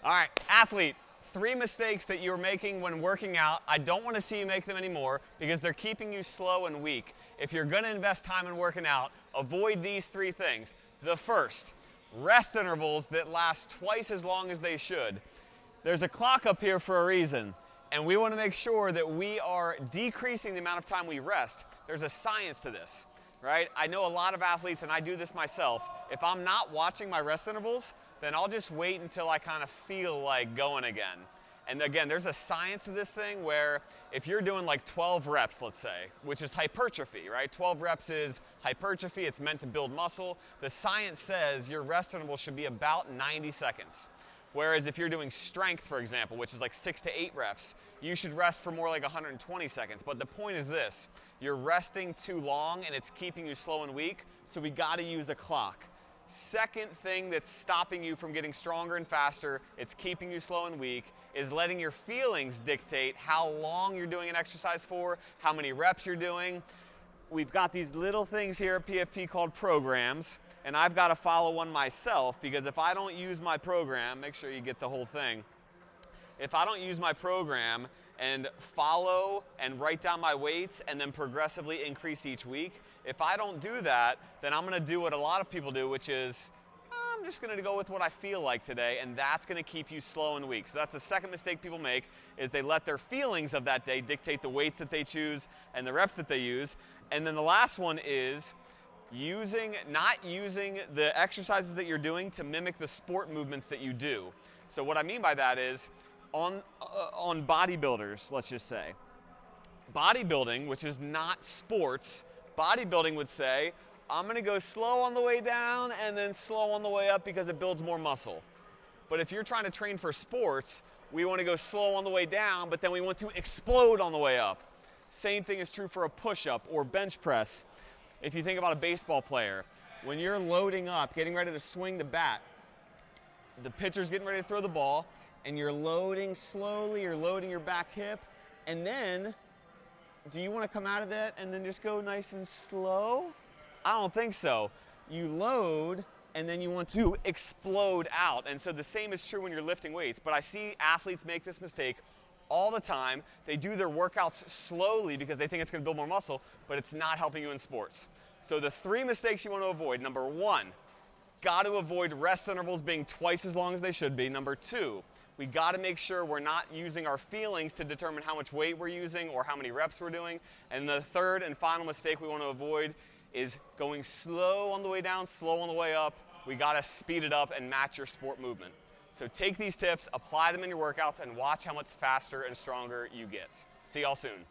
All right, athlete, 3 mistakes that you're making when working out. I don't want to see you make them anymore because they're keeping you slow and weak. If you're going to invest time in working out, avoid these 3 things. The first, rest intervals that last twice as long as they should. There's a clock up here for a reason, and we want to make sure that we are decreasing the amount of time we rest. There's a science to this, right? I know a lot of athletes, and I do this myself. If I'm not watching my rest intervals, then I'll just wait until I kind of feel like going again. And again, there's a science to this thing where if you're doing like 12 reps, let's say, which is hypertrophy, right? 12 reps is hypertrophy, it's meant to build muscle. The science says your rest interval should be about 90 seconds. Whereas if you're doing strength, for example, which is like 6 to 8 reps, you should rest for more like 120 seconds. But the point is this, you're resting too long and it's keeping you slow and weak, so we gotta use a clock. Second thing that's stopping you from getting stronger and faster, it's keeping you slow and weak, is letting your feelings dictate how long you're doing an exercise for, how many reps you're doing. We've got these little things here at PFP called programs, and I've got to follow one myself because if I don't use my program, make sure you get the whole thing. If I don't use my program and follow and write down my weights and then progressively increase each week, if I don't do that, then I'm going to do what a lot of people do, which is I'm just going to go with what I feel like today, and that's going to keep you slow and weak. So that's the second mistake people make, is they let their feelings of that day dictate the weights that they choose and the reps that they use. And then the last one is not using the exercises that you're doing to mimic the sport movements that you do. So what I mean by that is on bodybuilders, let's just say. Bodybuilding, which is not sports, bodybuilding would say, I'm going to go slow on the way down and then slow on the way up because it builds more muscle. But if you're trying to train for sports, we want to go slow on the way down, but then we want to explode on the way up. Same thing is true for a push-up or bench press. If you think about a baseball player, when you're loading up, getting ready to swing the bat, the pitcher's getting ready to throw the ball, and you're loading slowly, you're loading your back hip, and then do you want to come out of that and then just go nice and slow? I don't think so. You load and then you want to explode out. And so the same is true when you're lifting weights. But I see athletes make this mistake all the time. They do their workouts slowly because they think it's going to build more muscle, but it's not helping you in sports. So the 3 mistakes you want to avoid: number 1, got to avoid rest intervals being twice as long as they should be. Number 2, we got to make sure we're not using our feelings to determine how much weight we're using or how many reps we're doing. And the third and final mistake we want to avoid is going slow on the way down, slow on the way up. We got to speed it up and match your sport movement. So take these tips, apply them in your workouts, and watch how much faster and stronger you get. See y'all soon.